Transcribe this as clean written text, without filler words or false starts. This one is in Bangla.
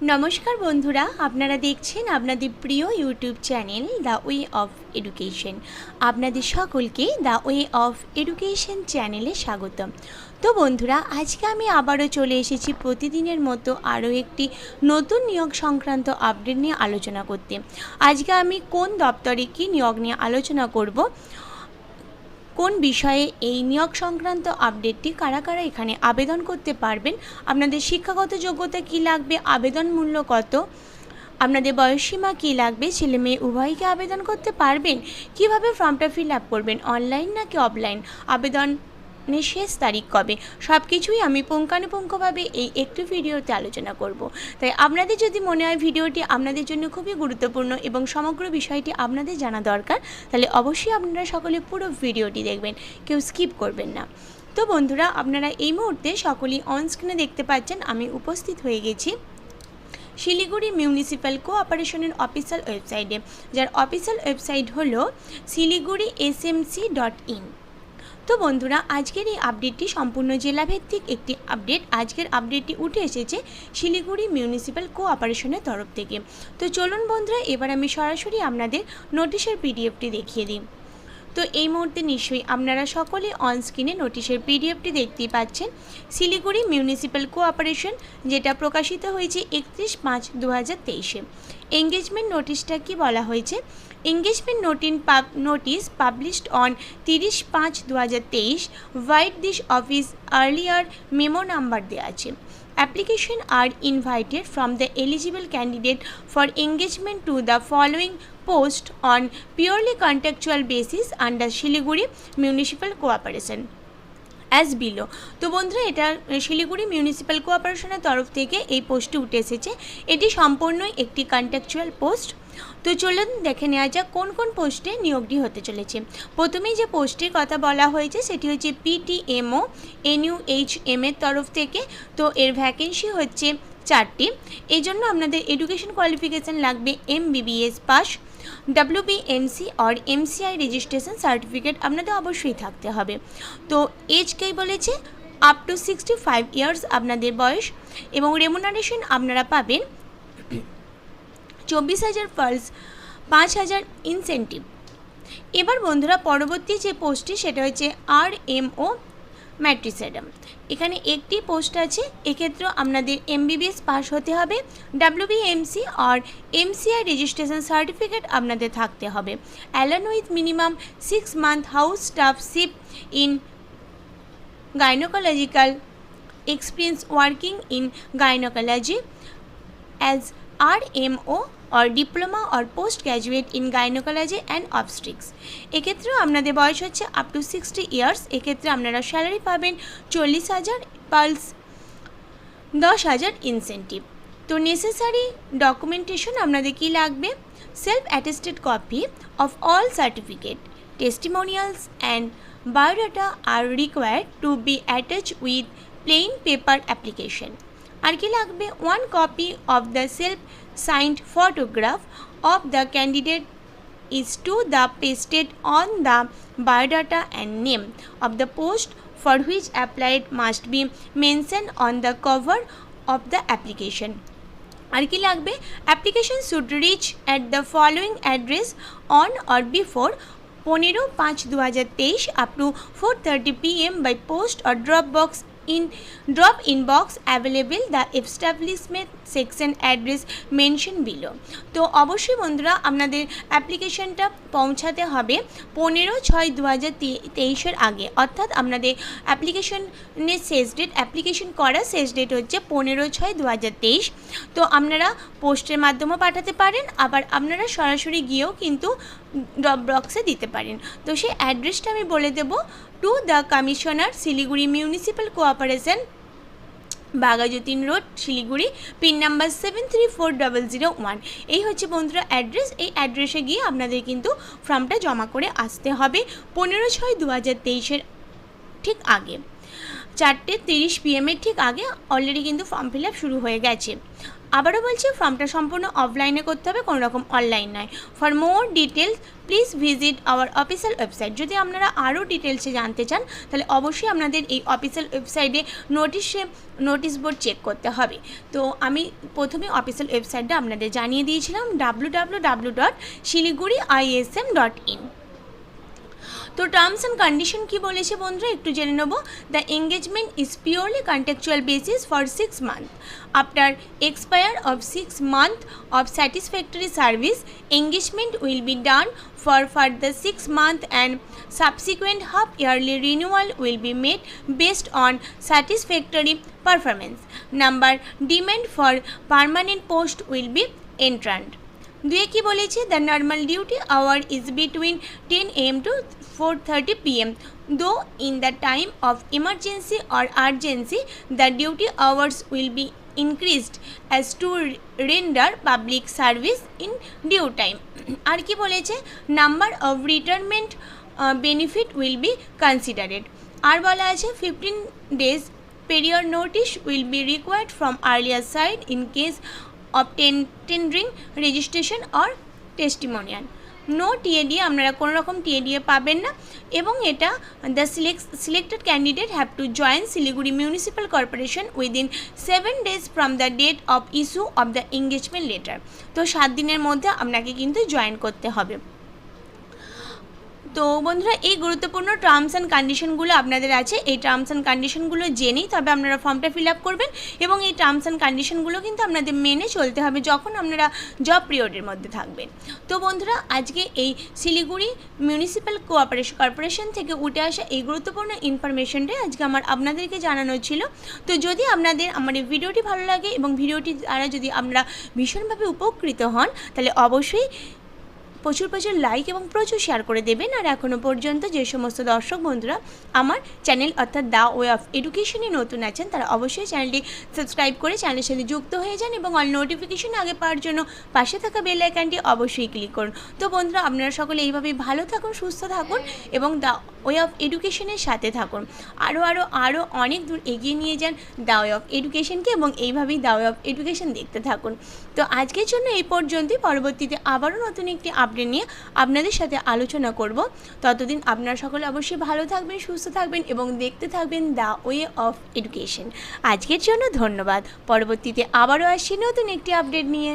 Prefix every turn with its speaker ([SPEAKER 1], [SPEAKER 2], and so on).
[SPEAKER 1] নমস্কার বন্ধুরা, আপনারা দেখছেন আপনাদের প্রিয় YouTube channel the way of education. আপনাদের সকলকে দ্য ওয়ে অফ এডুকেশন চ্যানেলে স্বাগতম। তো বন্ধুরা, আজকে আমি আবারও চলে এসেছি প্রতিদিনের মতো আরও একটি নতুন নিয়োগ সংক্রান্ত আপডেট নিয়ে আলোচনা করতে। আজকে আমি কোন দপ্তরে কী নিয়োগ নিয়ে আলোচনা করব, কোন বিষয়ে এই নিয়োগ সংক্রান্ত আপডেটটি, কারা কারা এখানে আবেদন করতে পারবেন, আপনাদের শিক্ষাগত যোগ্যতা কী লাগবে, আবেদন মূল্য কত, আপনাদের বয়সসীমা কী লাগবে, ছেলে মেয়ে উভয়কে আবেদন করতে পারবেন, কিভাবে ফর্মটা ফিল আপ করবেন, অনলাইন নাকি অফলাইন, আবেদনের শেষ তারিখ কবে, সব কিছুই আমি পুঙ্খানুপুঙ্খভাবে এই একটি ভিডিওতে আলোচনা করব। তাই আপনাদের যদি মনে হয় ভিডিওটি আপনাদের জন্য খুবই গুরুত্বপূর্ণ এবং সমগ্র বিষয়টি আপনাদের জানা দরকার, তাহলে অবশ্যই আপনারা সকলে পুরো ভিডিওটি দেখবেন, কেউ স্কিপ করবেন না। তো বন্ধুরা, আপনারা এই মুহূর্তে সকলেই অনস্ক্রিনে দেখতে পাচ্ছেন আমি উপস্থিত হয়ে গেছি শিলিগুড়ি মিউনিসিপ্যাল কোঅপারেশনের অফিসিয়াল ওয়েবসাইটে, যার অফিসিয়াল ওয়েবসাইট হলো siliguri.smc.in। তো বন্ধুরা, আজকের এই আপডেটটি সম্পূর্ণ জেলাভিত্তিক একটি আপডেট। আজকের আপডেটটি উঠে এসেছে শিলিগুড়ি মিউনিসিপ্যাল কোঅপারেশনের তরফ থেকে। তো চলুন বন্ধুরা, এবার আমি সরাসরি আপনাদের নোটিশের পিডিএফটি দেখিয়ে দিই। তো এই মুহূর্তে নিশ্চয়ই আপনারা সকলে অনস্ক্রিনে নোটিশের পিডিএফটি দেখতেই পাচ্ছেন। শিলিগুড়ি মিউনিসিপ্যাল কোঅপারেশন, যেটা প্রকাশিত হয়েছে 31/5/2023-এ। এঙ্গেজমেন্ট নোটিশটা কি বলা হয়েছে? Engagement notice published on 30/5/2023 white this office earlier memo number দেওয়া আছে। Application are invited from the eligible candidate for engagement to the following post on purely contractual basis under Shiliguri Municipal Cooperation as below। তো বন্ধুরা, এটা শিলিগুড়ি মিউনিসিপ্যাল কোঅপারেশনের তরফ থেকে এই পোস্টটি উঠে এসেছে। এটি সম্পূর্ণই একটি কন্ট্রাকচুয়াল পোস্ট। তো চলুন দেখে নেওয়া যাক কোন কোন পোস্টে নিয়োগটি হতে চলেছে। প্রথমেই যে পোস্টের কথা বলা হয়েছে সেটি হচ্ছে PTMO NUHM এর তরফ থেকে। তো এর ভ্যাকেন্সি হচ্ছে 4টি। এই জন্য আপনাদের এডুকেশন কোয়ালিফিকেশান লাগবে MBBS পাস, WBMC আর MCI রেজিস্ট্রেশন সার্টিফিকেট আপনাদের অবশ্যই থাকতে হবে। তো এজ কে বলেছে আপ টু 65 ইয়ার্স আপনাদের বয়স, এবং রেমুনারেশন আপনারা পাবেন 24,000 পালস, 5,000 ইনসেন্টিভ। এবার বন্ধুরা, পরবর্তী যে পোস্টটি সেটা হচ্ছে RMO ম্যাট্রিসেডাম। এখানে একটি পোস্ট আছে। এক্ষেত্রেও আপনাদের MBBS পাস হতে হবে, WBMC আর MCI রেজিস্ট্রেশন সার্টিফিকেট আপনাদের থাকতে হবে, along with minimum 6 month house staffship in gynaecological experience working in gynaecology as RMO or diploma or post graduate in gynecology and obstetrics। এক্ষেত্রেও আপনাদের বয়স হচ্ছে আপ টু 60 ইয়ার্স। এক্ষেত্রে আপনারা স্যালারি পাবেন 40,000 পালস, 10,000 ইনসেন্টিভ। তো নেসেসারি ডকুমেন্টেশন আপনাদের কি লাগবে? Self attested copy of all certificate, testimonials and biodata are required to be attach with plain paper application. আর কি লাগবে? 1 copy of the self-signed photograph of the candidate is to the pasted on the biodata and name of the post for which applied must be mentioned on the cover of the application। আর কি লাগবে? Application should reach at the following address on or before 15/5/2023 up to 4:30 PM by post or drop in box available the establishment section address mentioned below। তো অবশ্যই বন্ধুরা, আপনাদের অ্যাপ্লিকেশনটা পৌঁছাতে হবে 15/6/2023 আগে, অর্থাৎ আপনাদের অ্যাপ্লিকেশনের শেষ ডেট, অ্যাপ্লিকেশন করার শেষ ডেট হচ্ছে 15/6/2023। তো আপনারা পোস্টের মাধ্যমেও পাঠাতে পারেন, আবার আপনারা সরাসরি গিয়েও কিন্তু ড্রপ বক্সে দিতে পারেন। তো সেই অ্যাড্রেসটা আমি বলে দেবো, to the commissioner Siliguri municipal cooperation, Baghajatin road, Siliguri, pin number 734001। এই হচ্ছে বন্ধুরা অ্যাড্রেস। এই অ্যাড্রেসে গিয়ে আপনাদের কিন্তু ফর্মটা জমা করে আসতে হবে 15/6/2023 ঠিক আগে, 4:30 PM ঠিক আগে। অলরেডি কিন্তু ফর্ম ফিল আপ শুরু হয়ে গেছে। আবারও বলছি, ফর্মটা সম্পূর্ণ অফলাইনে করতে হবে, কোনো রকম অনলাইন নয়। For more details please visit our official website. যদি আপনারা আরও ডিটেলসে জানতে চান তাহলে অবশ্যই আপনাদের এই অফিসিয়াল ওয়েবসাইটে নোটিশ বোর্ড চেক করতে হবে। তো আমি প্রথমে অফিসিয়াল ওয়েবসাইটটা আপনাদের জানিয়ে দিয়েছিলাম, www.শিলিগুড়ি.ism.in। তো টার্মস অ্যান্ড কন্ডিশন কী বলেছে বন্ধুরা একটু জেনে নেব। The engagement is purely contractual basis for 6 months। After expire of 6 months of satisfactory service, engagement will be done for further 6 months and subsequent half-yearly renewal will be made based on satisfactory performance. Number demand for permanent post will be entered। দুয়ে কি বলেছে, the normal duty hour is between 10 AM to 4:30 PM, though in the time of emergency or urgency the duty hours will be increased as to render public service in due time। আর কি বলেছে, number of retirement benefit will be considered. আর বলা আছে 15 days period notice will be required from earlier side in case of tendering registration or testimonial। No TADA, আপনারা কোনো রকম টিএডিএ পাবেন না, এবং এটা the selected candidate have to join Siliguri municipal corporation within 7 days from the date of issue of the engagement letter. তো 7 দিনের মধ্যে আপনাকে কিন্তু জয়েন করতে হবে। তো বন্ধুরা এই গুরুত্বপূর্ণ টার্মস অ্যান্ড কন্ডিশনগুলো আপনাদের আছে, এই টার্মস অ্যান্ড কন্ডিশনগুলো জেনেই তবে আপনারা ফর্মটা ফিল আপ করবেন, এবং এই টার্মস অ্যান্ড কন্ডিশনগুলো কিন্তু আপনাদের মেনে চলতে হবে যখন আপনারা জব পিরিয়ডের মধ্যে থাকবেন। তো বন্ধুরা আজকে এই শিলিগুড়ি মিউনিসিপ্যাল কর্পোরেশন থেকে উঠে আসা এই গুরুত্বপূর্ণ ইনফরমেশনটাই আজকে আপনাদেরকে জানানো ছিল। তো যদি আপনাদের আমার এই ভিডিওটি ভালো লাগে এবং ভিডিওটি দ্বারা যদি আপনারা ভীষণভাবে উপকৃত হন তাহলে অবশ্যই প্রচুর লাইক এবং প্রচুর শেয়ার করে দেবেন। আর এখনও পর্যন্ত যে সমস্ত দর্শক বন্ধুরা আমার চ্যানেল অর্থাৎ দ্য ওয়ে অফ এডুকেশনে নতুন আছেন তারা অবশ্যই চ্যানেলটি সাবস্ক্রাইব করে চ্যানেলের সাথে যুক্ত হয়ে যান, এবং অল নোটিফিকেশন আগে পাওয়ার জন্য পাশে থাকা বেল আইকনটি অবশ্যই ক্লিক করুন। তো বন্ধুরা আপনারা সকলে এইভাবেই ভালো থাকুন, সুস্থ থাকুন এবং দ্য ওয়ে অফ এডুকেশনের সাথে থাকুন। আরও অনেক দূর এগিয়ে নিয়ে যান দ্য ওয়ে অফ এডুকেশনকে, এবং এইভাবেই দ্য ওয়ে অফ এডুকেশন দেখতে থাকুন। তো আজকের জন্য এই পর্যন্তই, পরবর্তীতে আবারও নতুন একটি আপডেট নিয়ে আপনাদের সাথে আলোচনা করব। ততদিন আপনারা সকলে অবশ্যই ভালো থাকবেন, সুস্থ থাকবেন এবং দেখতে থাকবেন দ্য ওয়ে অফ এডুকেশন। আজকের জন্য ধন্যবাদ। পরবর্তীতে আবারও আসছি নতুন একটি আপডেট নিয়ে।